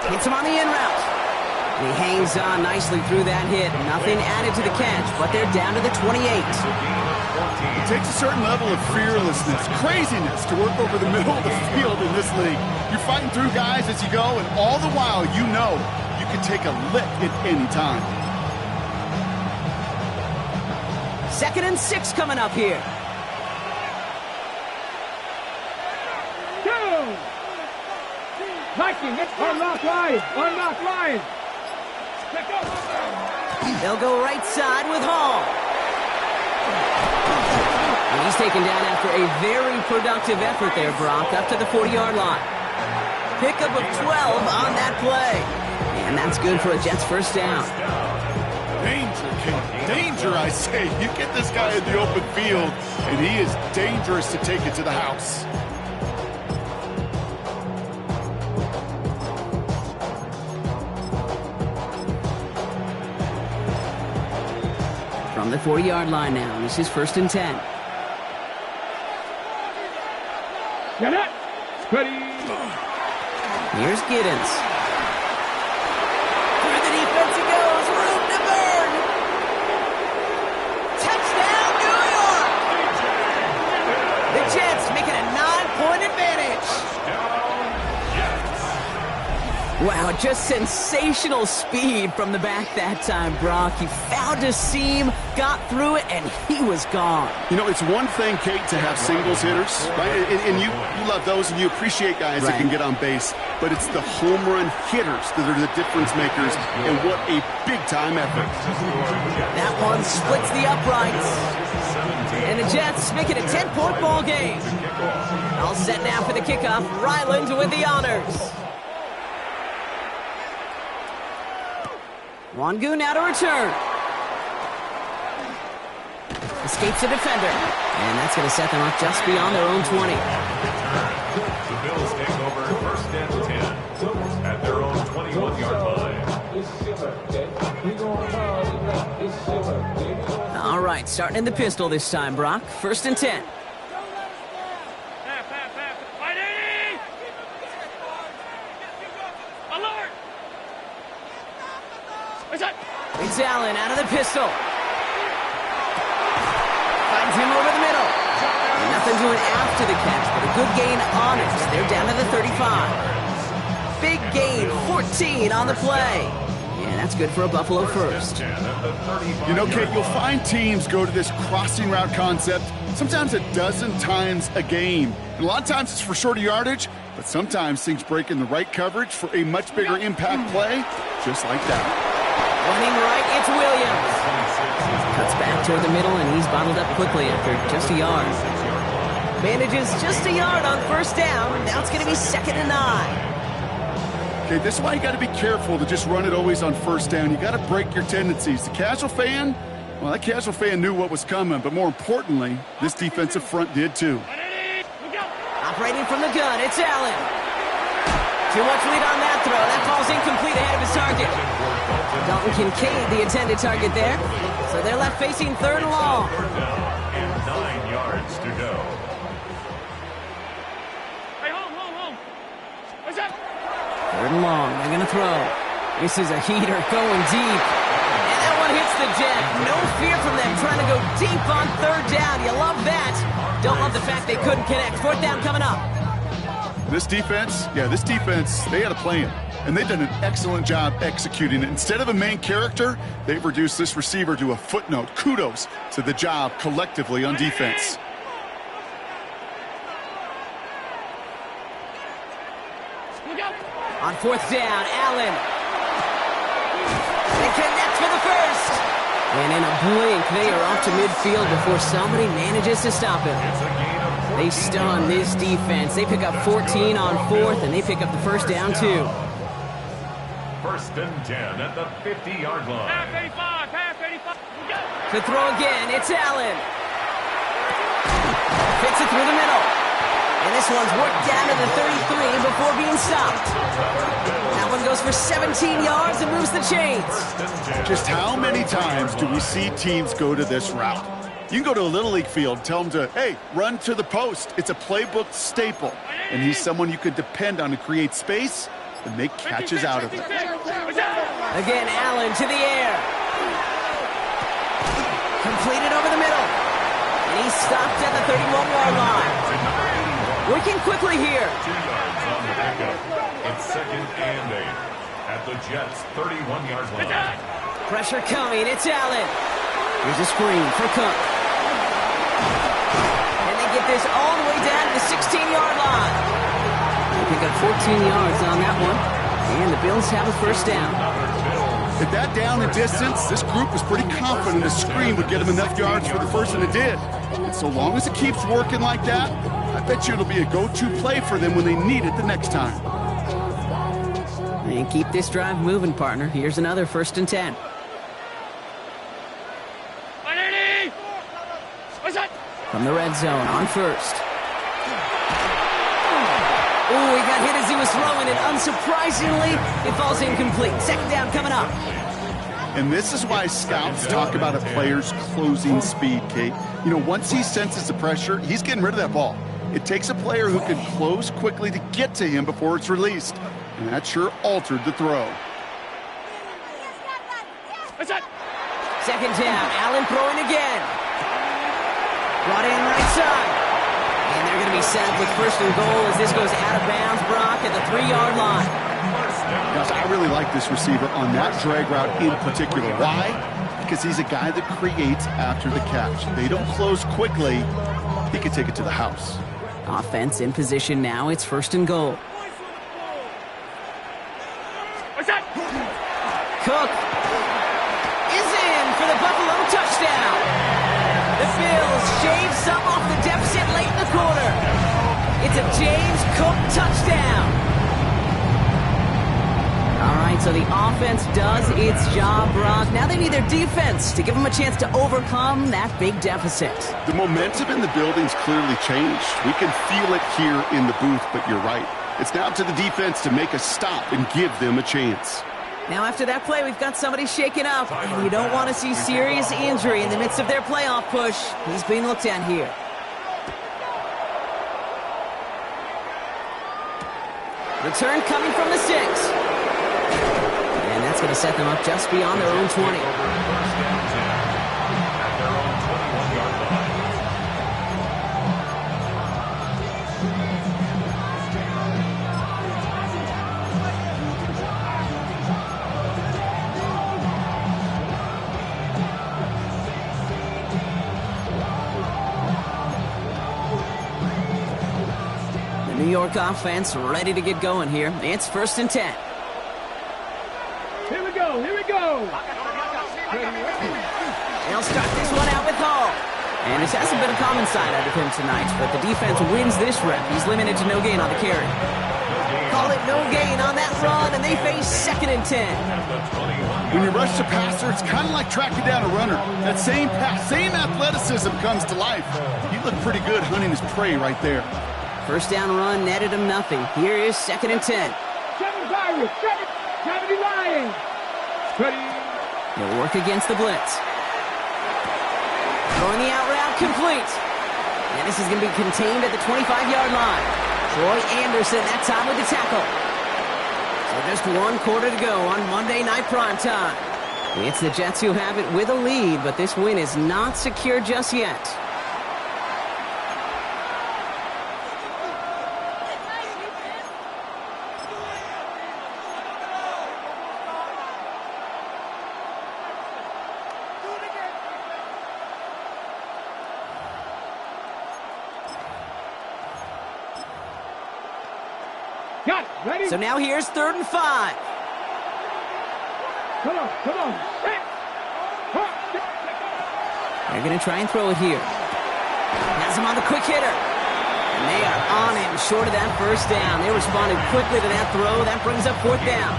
Hits him on the in route. And he hangs on nicely through that hit. Nothing added to the catch, but they're down to the 28. It takes a certain level of fearlessness, craziness to work over the middle of the field in this league. You're fighting through guys as you go, and all the while you know you can take a lick at any time. 2nd and 6 coming up here. Go! Viking, unlock line. Unlock line. They'll go right side with Hall. And he's taken down after a very productive effort there, Brock, up to the 40-yard line. Pickup of 12 on that play. And that's good for a Jets 1st down. Danger, King. Danger, I say. You get this guy in the open field, and he is dangerous to take it to the house. From the 40-yard line now, this is 1st and 10. Get it. Ready. Here's Giddens. Through the defense it goes. Room to burn. Touchdown, New York. The Jets making a 9-point advantage. Wow, just sensational speed from the back that time, Brock. He found a seam, got through it, and he was gone. You know, it's one thing, Kate, to have singles hitters, right? And you love those, and you appreciate guys that can get on base. But it's the home run hitters that are the difference makers, and what a big-time effort. That one splits the uprights. And the Jets make it a 10-point ball game. All set now for the kickoff. Ryland with the honors. Wangu now to return. Escapes a defender. And that's going to set them up just beyond their own 20. The Bills take over 1st and 10 at their own 21-yard line. All right, starting in the pistol this time, Brock. 1st and 10. It's Allen out of the pistol. Finds him over the middle. And nothing doing after the catch, but a good gain on it. They're down to the 35. Big gain, 14 on the play. Yeah, that's good for a Buffalo 1st. You know, Kate, you'll find teams go to this crossing route concept sometimes a dozen times a game. And a lot of times it's for shorter yardage, but sometimes things break in the right coverage for a much bigger impact play, just like that. Running right, it's Williams. Cuts back toward the middle, and he's bottled up quickly after just a yard. Manages just a yard on 1st down. Now it's going to be 2nd and 9. Okay, this is why you got to be careful to just run it always on 1st down. You got to break your tendencies. The casual fan, well, that casual fan knew what was coming, but more importantly, this defensive front did too. Operating from the gun, it's Allen. Too much lead on that throw. That ball's incomplete ahead of his target. Dalton Kincaid, the intended target there. So they're left facing 3rd and long. And 9 yards to go. Hey, home. What's up? 3rd and long. They're going to throw. This is a heater going deep. And that one hits the deck. No fear from them trying to go deep on third down. You love that. Don't love the fact they couldn't connect. Fourth down coming up. This defense, they had a plan. And they've done an excellent job executing it. Instead of a main character, they've reduced this receiver to a footnote. Kudos to the job collectively on defense. On fourth down, Allen. They connect for the first. And in a blink, they are off to midfield before somebody manages to stop him. They stun this defense. They pick up 14 on fourth, and they pick up the first down, too. First and 10 at the 50-yard line. Pass 85, pass 85. To throw again, it's Allen. Fits it through the middle. And this one's worked down to the 33 before being stopped. That one goes for 17 yards and moves the chains. Just how many times do we see teams go to this route? You can go to a Little League field, tell them to, hey, run to the post. It's a playbook staple. And he's someone you could depend on to create space and make catches out of it. Again, Allen to the air. Completed over the middle. And he's stopped at the 31-yard line. Working quickly here. 2 yards on the pickup. It's second and 8 at the Jets' 31-yard line. Pressure coming. It's Allen. Here's a screen for Cook. And they get this all the way down to the 16-yard line. They pick up 14 yards on that one. And the Bills have a first down. At that down and distance, this group was pretty confident the screen would get them enough yards for the first, and it did. And so long as it keeps working like that, I bet you it'll be a go-to play for them when they need it the next time. And keep this drive moving, partner. Here's another first and 10. From the red zone on first. Oh, he got hit as he was throwing, and unsurprisingly, it falls incomplete. Second down coming up. And this is why scouts talk about a player's closing speed, Kate. You know, once he senses the pressure, he's getting rid of that ball. It takes a player who can close quickly to get to him before it's released. And that sure altered the throw. Second down, Allen throwing again. Brought in right side. And they're going to be set up with first and goal as this goes out of bounds, Brock, at the 3-yard line. Gosh, I really like this receiver on that drag route in particular. Why? Because he's a guy that creates after the catch. They don't close quickly. He can take it to the house. Offense in position now. It's first and goal. Cook is in for the Buffalo touchdown. The Bills shave some off the deficit late in the quarter. It's a James Cook touchdown. All right, so the offense does its job, Brock. Now they need their defense to give them a chance to overcome that big deficit. The momentum in the building's clearly changed. We can feel it here in the booth, but you're right. It's now to the defense to make a stop and give them a chance. Now after that play, we've got somebody shaken up, and you don't want to see serious injury in the midst of their playoff push. He's being looked at here. Return coming from the 6. And that's going to set them up just beyond their own 20. New York offense ready to get going here. It's first and 10. Here we go, here we go. They'll start this one out with Hall. And this hasn't been a common side out of him tonight, but the defense wins this rep. He's limited to no gain on the carry. Call it no gain on that run, and they face second and 10. When you rush the passer, it's kind of like tracking down a runner. That same pass, same athleticism comes to life. He looked pretty good hunting his prey right there. First down run netted him nothing. Here is second and 10. 7 Pirates, 70 Lions. He'll work against the blitz. Throwing the out route complete. And this is going to be contained at the 25-yard line. Troy Anderson that time with the tackle. So So just one quarter to go on Monday Night Primetime. It's the Jets who have it with a lead, but this win is not secure just yet. Ready? So now here's 3rd and 5. Come on. Set. They're going to try and throw it here. Has him on the quick hitter. And they are on him short of that first down. They responded quickly to that throw. That brings up 4th down.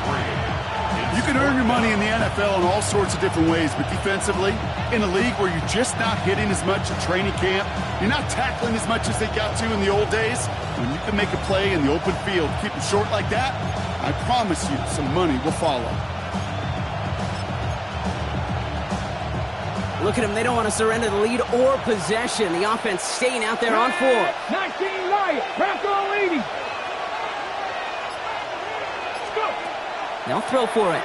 You can earn your money in the NFL in all sorts of different ways, but defensively, in a league where you're just not hitting as much at training camp, you're not tackling as much as they got to in the old days, when you can make a play in the open field, keep them short like that, I promise you some money will follow. Look at them. They don't want to surrender the lead or possession. The offense staying out there on 4. 19 Lions. Bronco 80. They'll throw for it.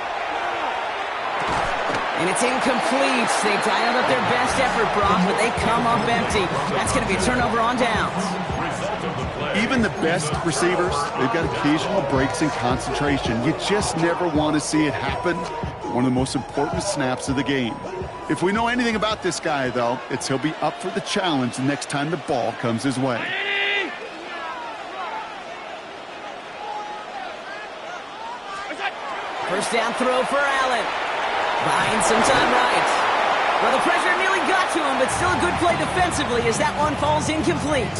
And it's incomplete. They dialed up their best effort, Brock, but they come up empty. That's going to be a turnover on downs. Even the best receivers, they've got occasional breaks in concentration. You just never want to see it happen. One of the most important snaps of the game. If we know anything about this guy, though, it's he'll be up for the challenge the next time the ball comes his way. First down throw for Allen. Buying some time right. Well, the pressure nearly got to him, but still a good play defensively as that one falls incomplete.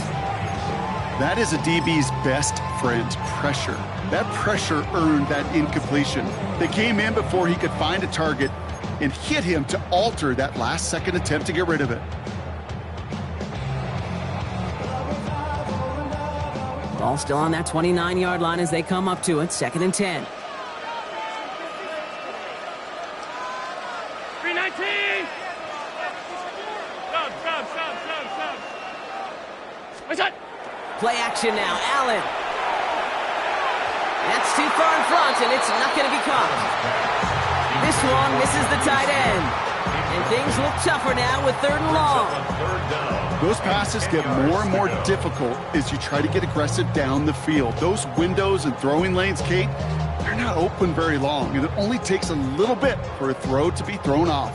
That is a DB's best friend, pressure. That pressure earned that incompletion. They came in before he could find a target and hit him to alter that last-second attempt to get rid of it. Ball still on that 29-yard line as they come up to it. 2nd and 10. 319. Sub. Play action now. Allen. That's too far in front, and it's not going to be caught. This one misses the tight end. And things look tougher now with 3rd and long. Those passes get more and more difficult as you try to get aggressive down the field. Those windows and throwing lanes, Kate, they're not open very long, and it only takes a little bit for a throw to be thrown off.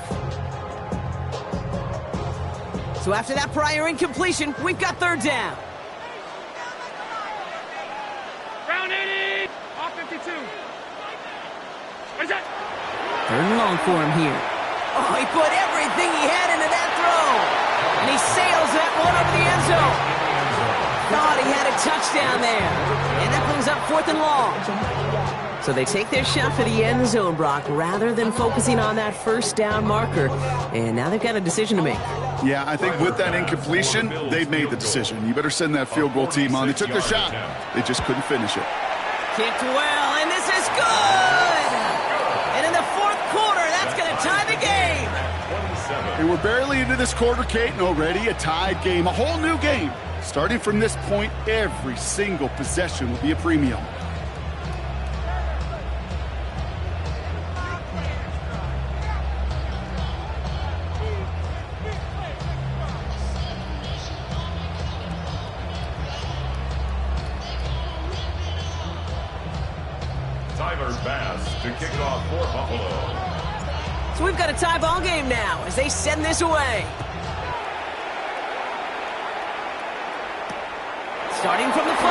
So after that prior incompletion, we've got 3rd down. Round 80. Off 52. What's that? 3rd and long for him here. Oh, he put everything he had into that throw. And he sails that one over the end zone. Thought he had a touchdown there. And that brings up 4th and long. So they take their shot for the end zone, Brock, rather than focusing on that first down marker. And now they've got a decision to make. Yeah, I think with that incompletion, they've made the decision. You better send that field goal team on. They took their shot. They just couldn't finish it. Kicked well, and this is good! And in the 4th quarter, that's going to tie the game. And we're barely into this quarter, Kate, and already a tied game, a whole new game. Starting from this point, every single possession will be a premium. To kick it off for Buffalo. So we've got a tie ball game now as they send this away. Starting from the 5.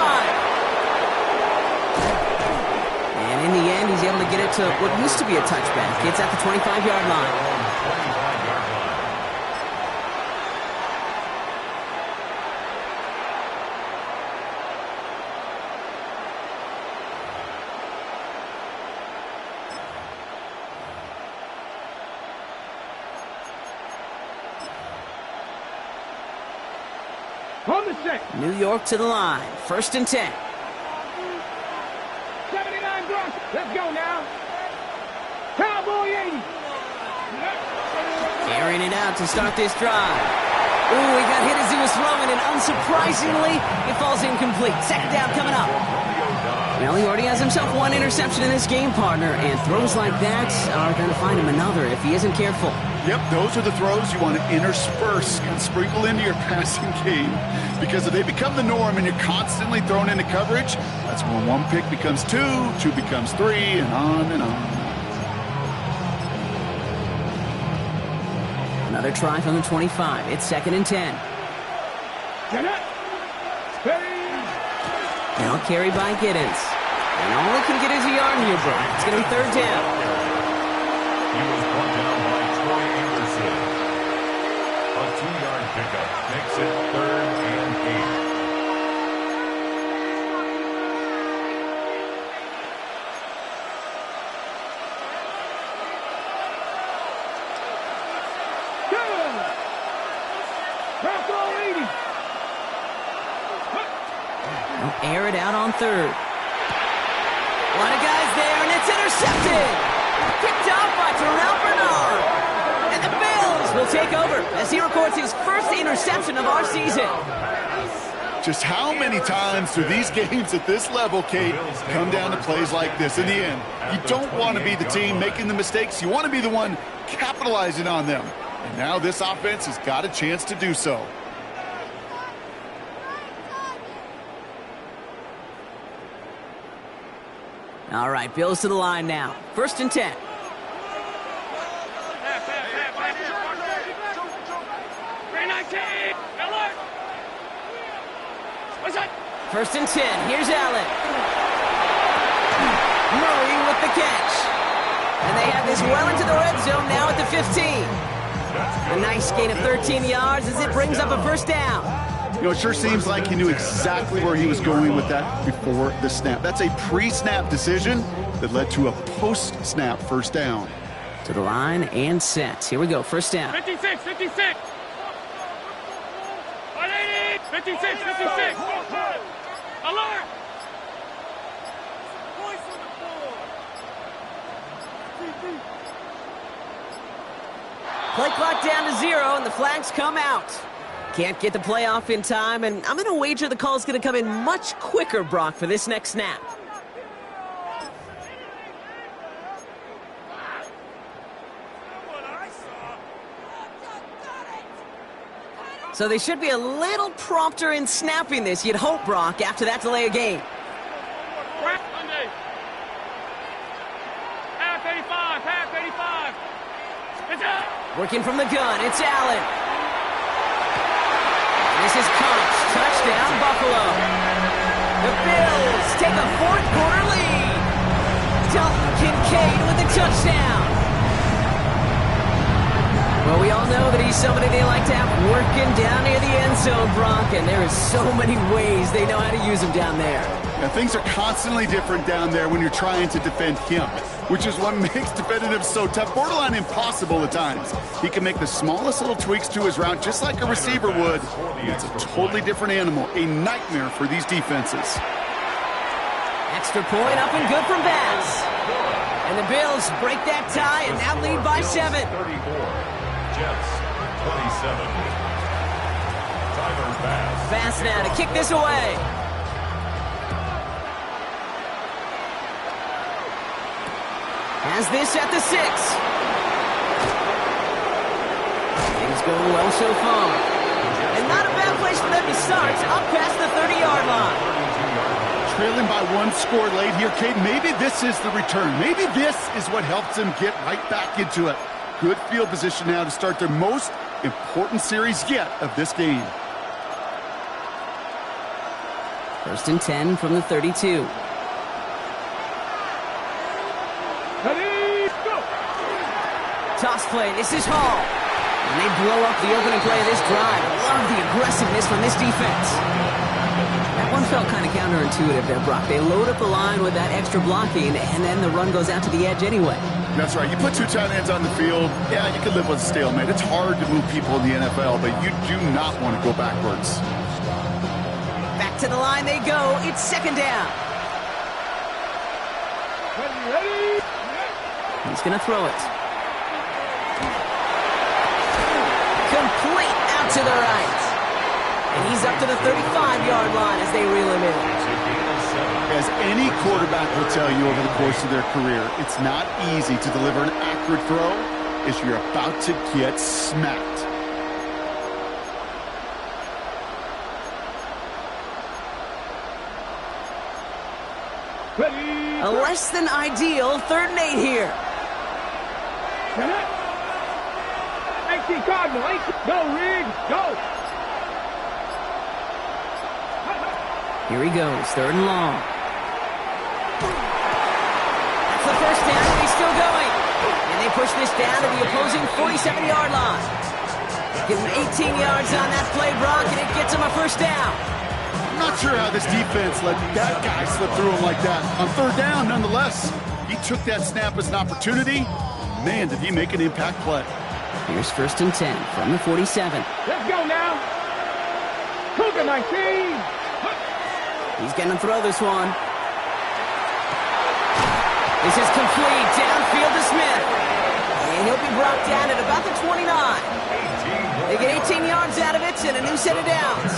And in the end, he's able to get it to what used to be a touchback. It's at the 25-yard line. On the set. New York to the line. 1st and 10. 79 Bronx. Let's go now. Cowboy 80. Airing it out to start this drive. Ooh, he got hit as he was throwing, and unsurprisingly, it falls incomplete. 2nd down coming up. Well, he already has himself one interception in this game, partner, and throws like that are going to find him another if he isn't careful. Yep, those are the throws you want to intersperse and sprinkle into your passing game. Because if they become the norm and you're constantly thrown into coverage, that's when one pick becomes two, two becomes three, and on and on. Another try from the 25. It's 2nd and 10. Now carried by Giddens. And all he can get is a yard here, bro. It's going to be 3rd down. He was brought down by Troy Anderson. A 2-yard pickup makes it 3rd and 8. Air it out on 3rd. A lot of guys there, and it's intercepted. Picked off by Terrell Bernard. And the Bills will take over as he records his first interception of our season. Just how many times do these games at this level, Kate, come down to plays like this? In the end, you don't want to be the team making the mistakes. You want to be the one capitalizing on them. And now this offense has got a chance to do so. All right, Bills to the line now. 1st and 10. First and 10. Here's Allen. Murray with the catch. And they have this well into the red zone now at the 15. A nice gain of 13 yards as it brings up a 1st down. You know, it sure seems like he knew exactly where he was going with that before the snap. That's a pre-snap decision that led to a post-snap 1st down. To the line and set. Here we go, 1st down. 56, 56. 56, 56. Alert! Play clock down to 0, and the flags come out. Can't get the play off in time, and I'm going to wager the call is going to come in much quicker, Brock, for this next snap. So they should be a little prompter in snapping this, you'd hope, Brock, after that delay of game. Working from the gun, it's Allen. This is Cox, touchdown Buffalo. The Bills take a 4th quarter lead. Dalton Kincaid with the touchdown. Well, we all know that he's somebody they like to have working down near the end zone, Brock, and there is so many ways they know how to use him down there. Now, things are constantly different down there when you're trying to defend him, which is what makes defending him so tough, borderline impossible at times. He can make the smallest little tweaks to his route just like a receiver would. It's a totally different animal, a nightmare for these defenses. Extra point up and good from Bass. And the Bills break that tie and now lead by 7. 34. Jets 27. Tyler Bass. Bass now to kick this away. Has this at the 6. Things going well so far. And not a bad place for them to start, up past the 30-yard line. Trailing by 1 score late here, Kate. Maybe this is the return. Maybe this is what helps them get right back into it. Good field position now to start their most important series yet of this game. 1st and 10 from the 32. Toss play, this is Hall. And they blow up the opening play of this drive. Love the aggressiveness from this defense. That one felt kind of counterintuitive there, Brock. They load up the line with that extra blocking, and then the run goes out to the edge anyway. That's right. You put 2 tight ends on the field, yeah, you can live with a stalemate. It's hard to move people in the NFL, but you do not want to go backwards. Back to the line they go. It's 2nd down. Ready? He's going to throw it. Complete out to the right. And he's up to the 35-yard line as they reel him in. As any quarterback will tell you over the course of their career, it's not easy to deliver an accurate throw as you're about to get smacked. Ready. A less than ideal 3rd and 8 here. 18 Cardinal. 18. Go, Riggs. Go. Here he goes, 3rd and long. That's the first down, and he's still going. And they push this down to the opposing 47-yard line. Give him 18 yards on that play, Brock, and it gets him a first down. I'm not sure how this defense let that guy slip through him like that. On 3rd down, nonetheless, he took that snap as an opportunity. Man, did he make an impact play. Here's 1st and 10 from the 47. Let's go now. Cougar 19. He's going to throw this one. This is complete. Downfield to Smith. And he'll be brought down at about the 29. They get 18 yards out of it and a new set of downs.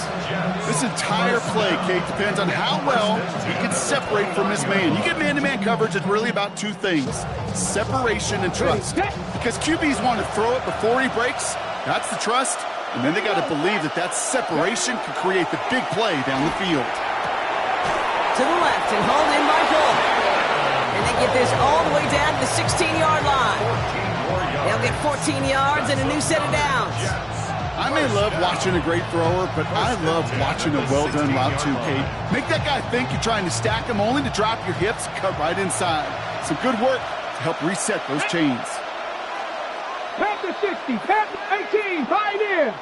This entire play, Kate, depends on how well he can separate from his man. You get man-to-man coverage, it's really about 2 things: separation and trust. Because QBs want to throw it before he breaks. That's the trust. And then they got to believe that that separation can create the big play down the field. To the left and hauled in by Bull. And they get this all the way down to the 16-yard line. They'll get 14 yards and a new set of downs. I may love watching a great thrower, but I love watching a well-done route too, Kate. Make that guy think you're trying to stack him only to drop your hips and cut right inside. Some good work to help reset those chains. Panther 60. Panther 18. Pioneer.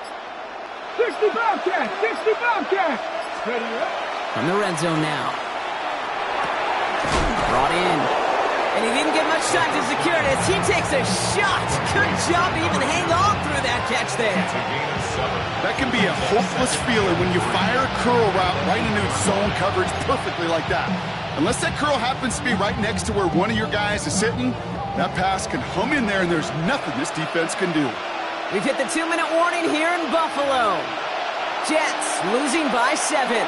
60 Bobcat. 60 Bobcat. Ready up. From the red zone now. Brought in. And he didn't get much time to secure it as he takes a shot. Good job to even hang on through that catch there. That can be a hopeless feeling when you fire a curl route right into zone coverage perfectly like that. Unless that curl happens to be right next to where one of your guys is sitting, that pass can hum in there and there's nothing this defense can do. We've hit the 2-minute warning here in Buffalo. Jets losing by 7.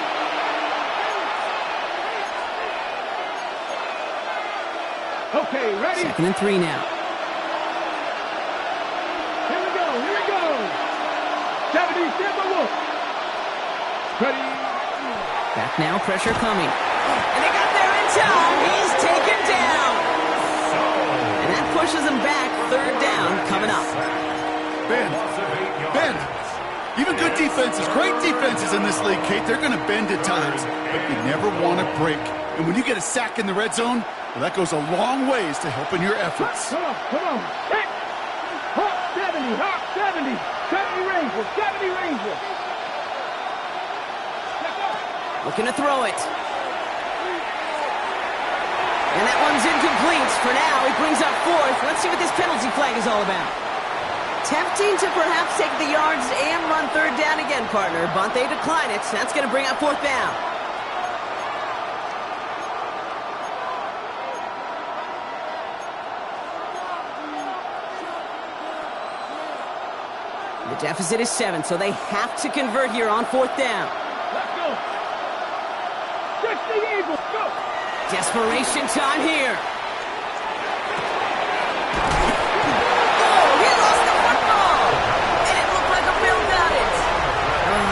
Okay, ready? 2nd and 3 now. Here we go. 70 Timberwolves. Ready? Back now, pressure coming. And they got there in time. He's taken down. And that pushes him back. 3rd down coming up. Bend. Even good defenses, great defenses in this league, Kate, they're going to bend at times, but you never want to break. And when you get a sack in the red zone, well, that goes a long ways to helping your efforts. Come on. Hawk 70. 70 Rangers. 70 Rangers. Looking to throw it. And that one's incomplete. For now, he brings up 4th. Let's see what this penalty flag is all about. Tempting to perhaps take the yards and run 3rd down again, partner. But they decline it. That's going to bring up 4th down. The deficit is 7, so they have to convert here on 4th down. Let's go. 60 Eagles. Go. Desperation time here.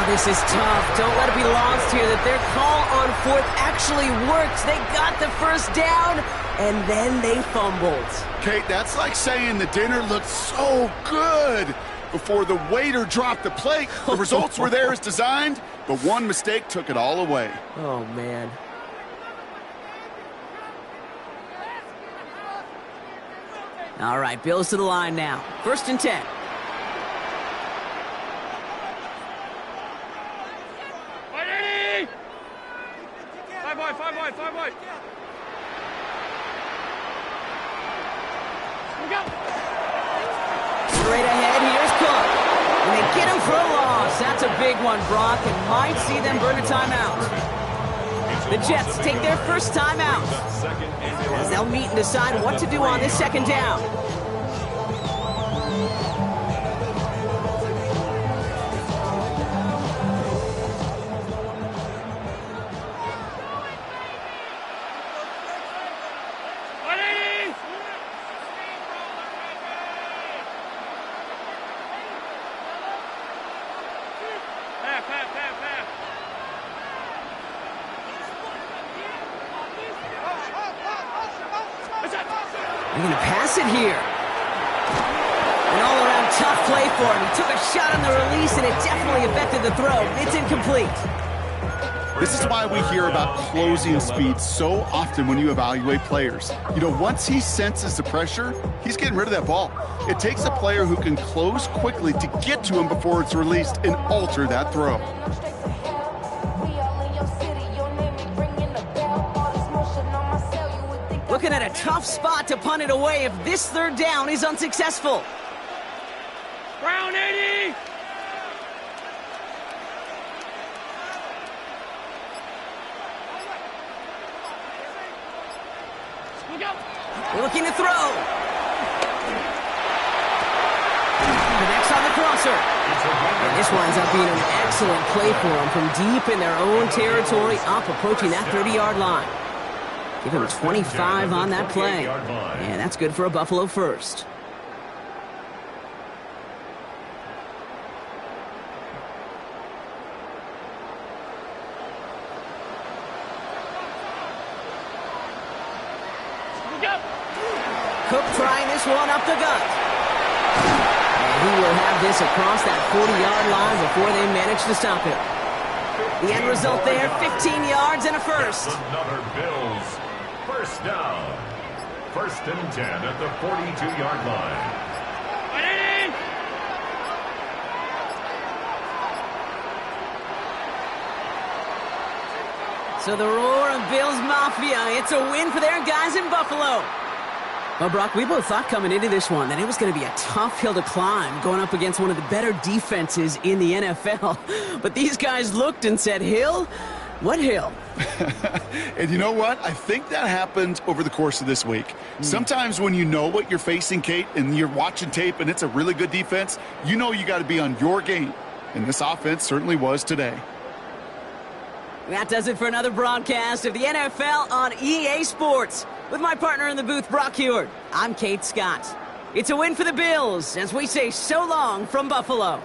This is tough. Don't let it be lost here that their call on 4th actually worked. They got the first down, and then they fumbled. Kate, that's like saying the dinner looked so good before the waiter dropped the plate. The results were there as designed, but one mistake took it all away. Oh, man. All right, Bills to the line now. 1st and 10. Five wide. Straight ahead, here's Cook. And they get him for a loss. That's a big one, Brock, and might see them burn a timeout. The Jets take their first timeout as they'll meet and decide what to do on this 2nd down. They're going to pass it here. An all-around tough play for him. He took a shot on the release, and it definitely affected the throw. It's incomplete. This is why we hear about closing speed so often when you evaluate players. You know, once he senses the pressure, he's getting rid of that ball. It takes a player who can close quickly to get to him before it's released and alter that throw. Looking at a tough spot to punt it away if this third down is unsuccessful. Brown 80. Looking to throw. Connects on the crosser. And this winds up being an excellent play for them from deep in their own territory, up approaching that 30-yard line. Give him 25 on that play. Yeah, that's good for a Buffalo first. Cook trying this one up the gut. And he will have this across that 40-yard line before they manage to stop him. The end result there, 15 yards and a first. Another Bills first down. 1st and 10 at the 42-yard line. So the roar of Bills Mafia, it's a win for their guys in Buffalo. Well, Brock, we both thought coming into this one that it was going to be a tough hill to climb going up against one of the better defenses in the NFL. But these guys looked and said, Hill? What hill? And you know what? I think that happened over the course of this week. Sometimes when you know what you're facing, Kate, and you're watching tape and it's a really good defense, you know you got to be on your game. And this offense certainly was today. That does it for another broadcast of the NFL on EA Sports. With my partner in the booth, Brock Heward, I'm Kate Scott. It's a win for the Bills as we say so long from Buffalo.